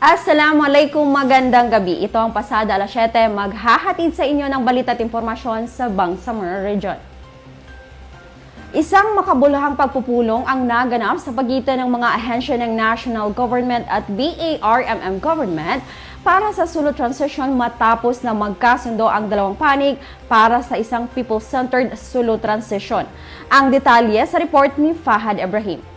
Assalamualaikum, magandang gabi. Ito ang pasada alas 7, maghahatid sa inyo ng balita at impormasyon sa Bangsamoro Region. Isang makabuluhang pagpupulong ang naganap sa pagitan ng mga ahensya ng National Government at BARMM Government para sa sulod transition matapos na magkasundo ang dalawang panig para sa isang people-centered sulod transition. Ang detalye sa report ni Fahad Ibrahim.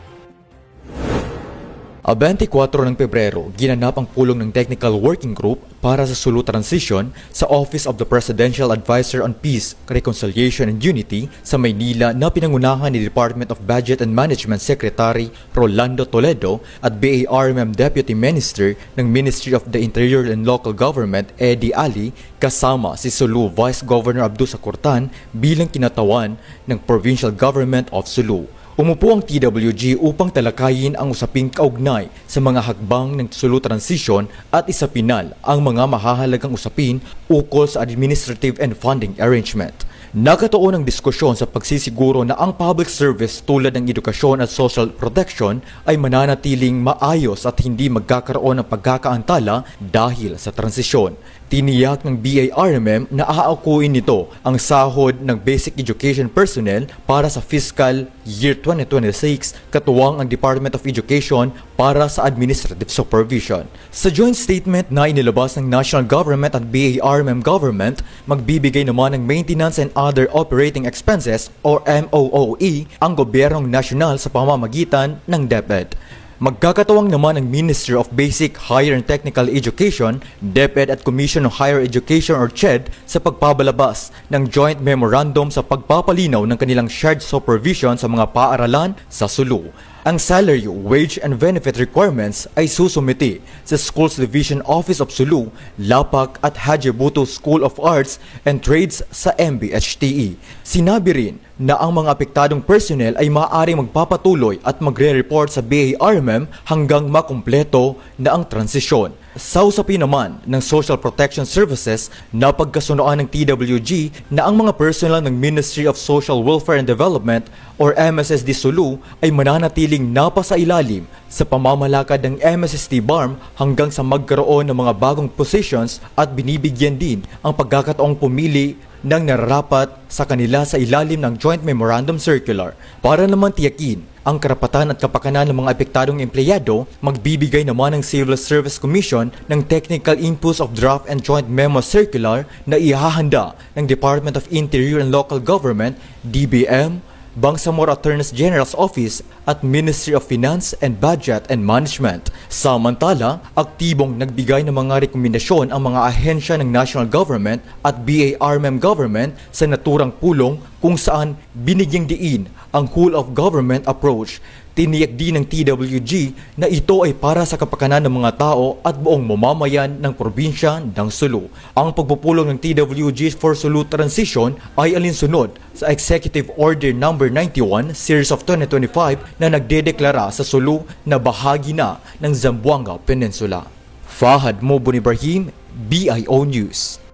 24 ng Pebrero, ginanap ang pulong ng Technical Working Group para sa Sulu Transition sa Office of the Presidential Advisor on Peace, Reconciliation and Unity sa Maynila na pinangunahan ni Department of Budget and Management Secretary Rolando Toledo at BARMM Deputy Minister ng Ministry of the Interior and Local Government Eddie Ali kasama si Sulu Vice Governor Abdu Sakurtan bilang kinatawan ng Provincial Government of Sulu. Umupo ang TWG upang talakayin ang usaping kaugnay sa mga hakbang ng Sulu Transition at isapinal ang mga mahahalagang usapin ukol sa administrative and funding arrangement. Nakatuon ang diskusyon sa pagsisiguro na ang public service tulad ng edukasyon at social protection ay mananatiling maayos at hindi magkakaroon ng pagkakaantala dahil sa transisyon. Tiniyak ng BARMM na aakuin nito ang sahod ng basic education personnel para sa fiscal year 2026 katuwang ang Department of Education para sa administrative supervision. Sa joint statement na inilabas ng National Government at BARMM Government, magbibigay naman ng maintenance and other operating expenses or MOOE ang gobyernong nasyonal sa pamamagitan ng DepEd. Magkakatuwang naman ang Ministry of Basic, Higher and Technical Education, DepEd at Commission on Higher Education or CHED sa pagpabalabas ng joint memorandum sa pagpapalinaw ng kanilang shared supervision sa mga paaralan sa Sulu. Ang salary, wage and benefit requirements ay susumiti sa Schools Division Office of Sulu, Lapak at Haji Buto School of Arts and Trades sa MBHTE. Sinabi rin na ang mga apektadong personnel ay maaaring magpapatuloy at magre-report sa BARMM hanggang makumpleto na ang transisyon. Sa usapin naman ng Social Protection Services, napagkasunoan ng TWG na ang mga personnel ng Ministry of Social Welfare and Development or MSSD Sulu ay mananatiling napasailalim sa pamamalakad ng MSSD BARM hanggang sa magkaroon ng mga bagong positions at binibigyan din ang pagkakataong pumili ng nararapat sa kanila sa ilalim ng Joint Memorandum Circular. Para naman tiyakin ang karapatan at kapakanan ng mga apektadong empleyado, magbibigay naman ng Civil Service Commission ng technical inputs of draft and joint memo circular na ihahanda ng Department of Interior and Local Government, DBM, Bangsamoro Attorney General's Office at Ministry of Finance and Budget and Management. Samantala, aktibong nagbigay ng mga rekomendasyon ang mga ahensya ng National Government at BARMM Government sa naturang pulong kung saan binigyang diin ang whole of government approach. Tiniyak din ng TWG na ito ay para sa kapakanan ng mga tao at buong mamamayan ng probinsya ng Sulu. Ang pagpupulong ng TWG for Sulu Transition ay alinsunod sa Executive Order No. 91 Series of 2025 na nagdedeklara sa Sulu na bahagi na ng Zamboanga Peninsula. Fahad Ibrahim, BIO News.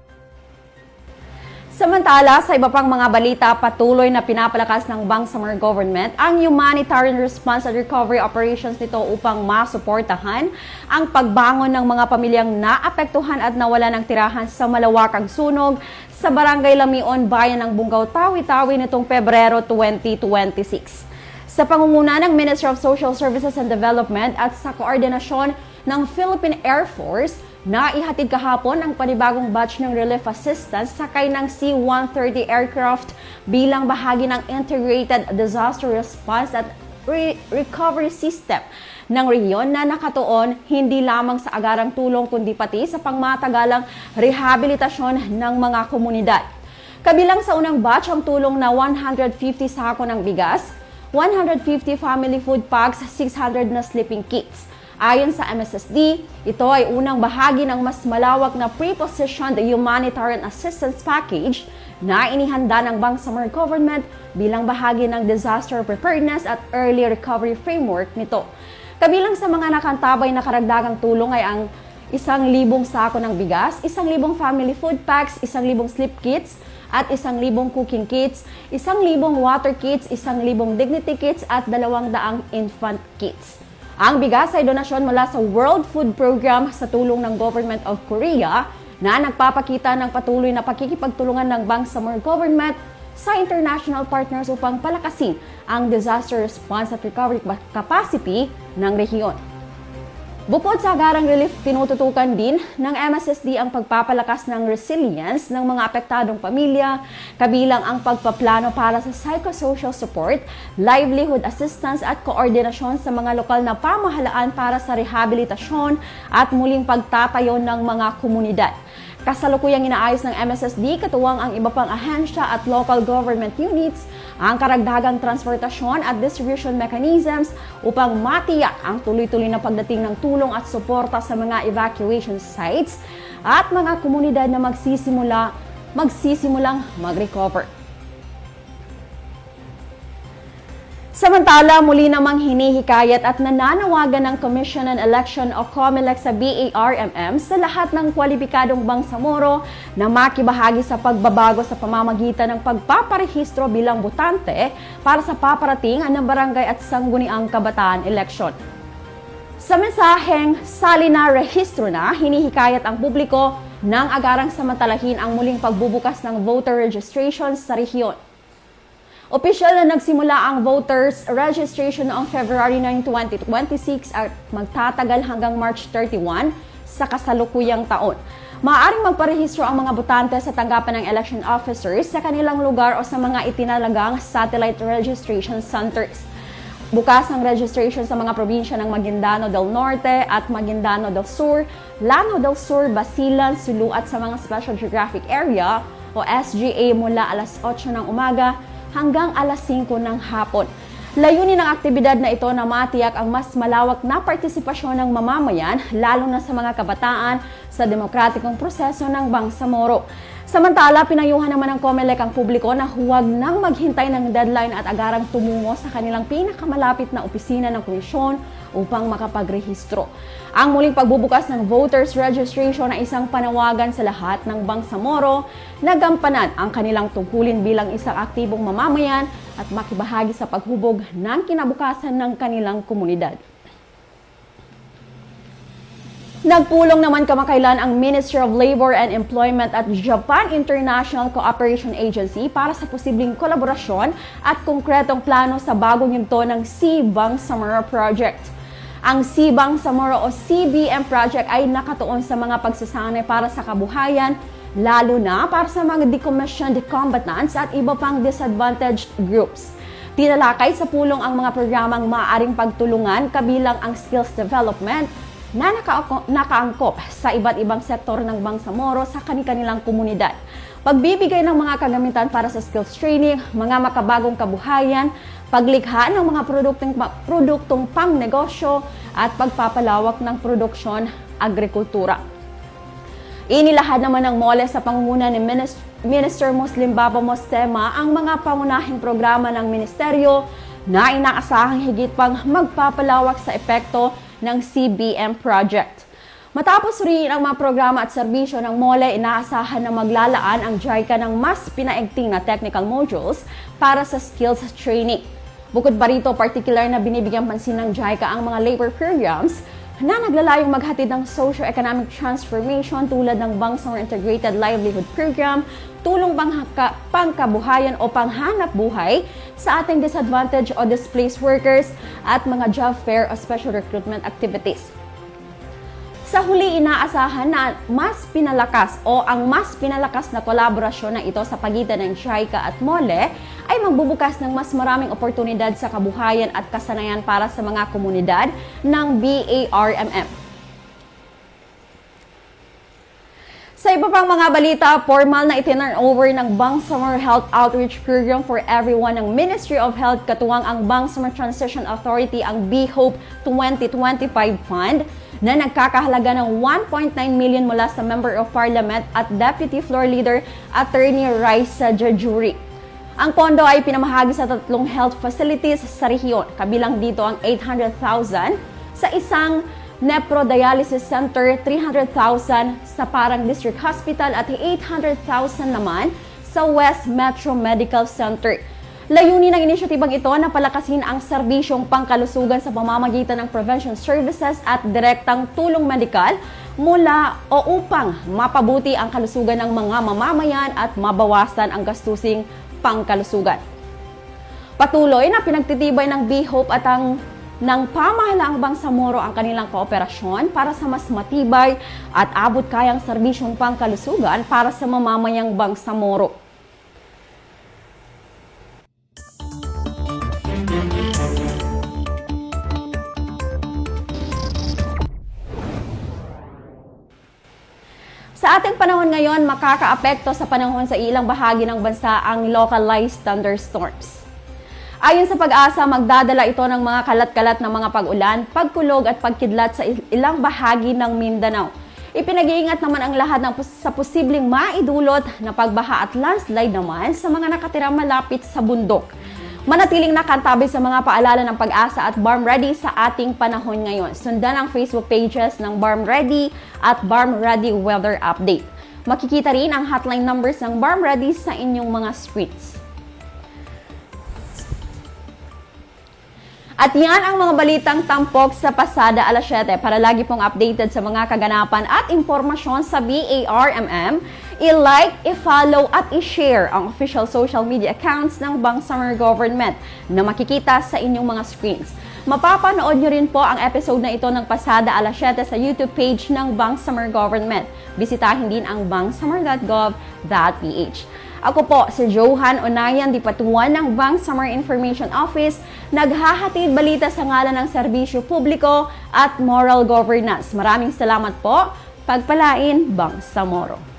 Samantala, sa iba pang mga balita, patuloy na pinapalakas ng Bangsamoro Government ang humanitarian response at recovery operations nito upang masuportahan ang pagbangon ng mga pamilyang naapektuhan at nawala ng tirahan sa malawakang sunog sa Barangay Lamion, Bayan ng Bungaw, Tawi-Tawi nitong Pebrero 2026. Sa pangunguna ng Ministry of Social Services and Development at sa koordinasyon ng Philippine Air Force, naihatid kahapon ang panibagong batch ng relief assistance sakay ng C-130 aircraft bilang bahagi ng Integrated Disaster Response at Recovery System ng rehiyon na nakatuon hindi lamang sa agarang tulong kundi pati sa pangmatagalang rehabilitasyon ng mga komunidad. Kabilang sa unang batch ang tulong na 150 sako ng bigas, 150 family food packs, 600 na sleeping kits. Ayon sa MSSD, ito ay unang bahagi ng mas malawak na pre-positioned humanitarian assistance package na inihanda ng Bangsamoro Government bilang bahagi ng disaster preparedness at early recovery framework nito. Kabilang sa mga nakantabay na karagdagang tulong ay ang 1,000 sako ng bigas, 1,000 family food packs, 1,000 sleep kits, at 1,000 cooking kits, 1,000 water kits, 1,000 dignity kits at 200 infant kits. Ang bigas ay donasyon mula sa World Food Program sa tulong ng Government of Korea na nagpapakita ng patuloy na pakikipagtulungan ng Bangsamoro government sa international partners upang palakasin ang disaster response at recovery capacity ng rehiyon. Bukod sa agarang relief, tinututukan din ng MSSD ang pagpapalakas ng resilience ng mga apektadong pamilya, kabilang ang pagpaplano para sa psychosocial support, livelihood assistance at koordinasyon sa mga lokal na pamahalaan para sa rehabilitasyon at muling pagtatayo ng mga komunidad. Kasalukuyang inaayos ng MSSD katuwang ang iba pang ahensya at local government units ang karagdagang transportasyon at distribution mechanisms upang matiyak ang tuloy-tuloy na pagdating ng tulong at suporta sa mga evacuation sites at mga komunidad na magsisimulang mag-recover. Samantala, muli namang hinihikayat at nananawagan ng Commission on Election o COMELEC sa BARMM sa lahat ng kwalipikadong Bangsamoro na makibahagi sa pagbabago sa pamamagitan ng pagpaparehistro bilang botante para sa paparating ng barangay at sangguniang kabataan eleksyon. Sa mensaheng sali na rehistro na, hinihikayat ang publiko nang agarang samantalahin ang muling pagbubukas ng voter registration sa rehiyon. Opisyal na nagsimula ang voters registration noong February 9, 2026 at magtatagal hanggang March 31 sa kasalukuyang taon. Maaaring magparehistro ang mga botante sa tanggapan ng election officers sa kanilang lugar o sa mga itinalagang satellite registration centers. Bukas ang registration sa mga probinsya ng Maguindano del Norte at Maguindano del Sur, Lanao del Sur, Basilan, Sulu at sa mga Special Geographic Area o SGA mula alas 8 ng umaga hanggang alas 5 ng hapon. Layunin ng aktibidad na ito na matiyak ang mas malawak na partisipasyon ng mamamayan, lalo na sa mga kabataan, sa demokratikong proseso ng Bangsamoro. Samantala, pinayuhan naman ng COMELEC ang publiko na huwag nang maghintay ng deadline at agarang tumungo sa kanilang pinakamalapit na opisina ng komisyon upang makapagrehistro. Ang muling pagbubukas ng voters registration ay isang panawagan sa lahat ng Bangsamoro na gampanan ang kanilang tungkulin bilang isang aktibong mamamayan at makibahagi sa paghubog ng kinabukasan ng kanilang komunidad. Nagpulong naman kamakailan ang Ministry of Labor and Employment at Japan International Cooperation Agency para sa posibleng kolaborasyon at konkretong plano sa bagong yugto ng C-Bangsamoro Project. Ang C-Bangsamoro o CBM Project ay nakatuon sa mga pagsasanay para sa kabuhayan, lalo na para sa mga decommissioned combatants at iba pang disadvantaged groups. Tinalakay sa pulong ang mga programang maaaring pagtulungan kabilang ang skills development, na nakaangkop sa iba't ibang sektor ng Bangsamoro sa kanilang komunidad. Pagbibigay ng mga kagamitan para sa skills training, mga makabagong kabuhayan, paglikha ng mga produktong pang-negosyo at pagpapalawak ng produksyon agrikultura. Inilahad naman ng MOLE sa pangunguna ni Minister Muslim Baba Mostema ang mga pangunahing programa ng ministeryo na inaasahang higit pang magpapalawak sa epekto ng CBM project. Matapos rin ang mga programa at serbisyo ng MOLE, inaasahan na maglalaan ang JICA ng mas pinaigting na technical modules para sa skills training. Bukod pa rito, particular na binibigyan pansin ng JICA ang mga labor programs na naglalayong maghatid ng socio-economic transformation tulad ng Bangsamoro Integrated Livelihood Program, tulong pangkabuhayan o panghanap buhay sa ating disadvantaged o displaced workers at mga job fair o special recruitment activities. Sa huli, inaasahan na ang mas pinalakas na kolaborasyon na ito sa pagitan ng JICA at MOLE ay magbubukas ng mas maraming oportunidad sa kabuhayan at kasanayan para sa mga komunidad ng BARMM. Sa iba pang mga balita, formal na itinurn over ng Bangsamoro Health Outreach Program for Everyone ng Ministry of Health katuwang ang Bangsamoro Transition Authority ang BHOPE 2025 Fund na nagkakahalaga ng 1.9 million mula sa Member of Parliament at Deputy Floor Leader Attorney Raisa Jajuri. Ang pondo ay pinamahagi sa 3 health facilities sa rehiyon, kabilang dito ang 800,000 sa isang Nepro-Dialysis Center, 300,000 sa Parang District Hospital at 800,000 naman sa West Metro Medical Center. Layunin ng inisyatibang ito na palakasin ang serbisyong pangkalusugan sa pamamagitan ng prevention services at direktang tulong medikal mula o upang mapabuti ang kalusugan ng mga mamamayan at mabawasan ang gastusing pangkalusugan. Patuloy na pinagtitibay ng B-Hope at ng pamahalaang Bangsamoro ang kanilang kooperasyon para sa mas matibay at abot kayang serbisyong pangkalusugan para sa mamamayang Bangsamoro. Sa ating panahon ngayon, makakaapekto sa panahon sa ilang bahagi ng bansa ang localized thunderstorms. Ayon sa Pag-asa, magdadala ito ng mga kalat-kalat na mga pag-ulan, pagkulog at pagkidlat sa ilang bahagi ng Mindanao. Ipinag-iingat naman ang lahat sa posibleng maidulot na pagbaha at landslide naman sa mga nakatira malapit sa bundok. Manatiling nakantabi sa mga paalala ng Pag-asa at Barm Ready sa ating panahon ngayon. Sundan ang Facebook pages ng Barm Ready at Barm Ready Weather Update. Makikita rin ang hotline numbers ng Barm Ready sa inyong mga screens. At yan ang mga balitang tampok sa pasada alas 7. Para lagi pong updated sa mga kaganapan at impormasyon sa BARMM, i-like, i-follow at i-share ang official social media accounts ng Bangsamoro Government na makikita sa inyong mga screens. Mapapanood nyo rin po ang episode na ito ng pasada alas 7 sa YouTube page ng Bangsamoro Government. Bisitahin din ang bangsamoro.gov.ph. Ako po si Johan Onayan, Dipatuan ng Bangsamoro Information Office, naghahatid balita sa ngalan ng serbisyo publiko at moral governance. Maraming salamat po. Pagpalain, Bangsamoro.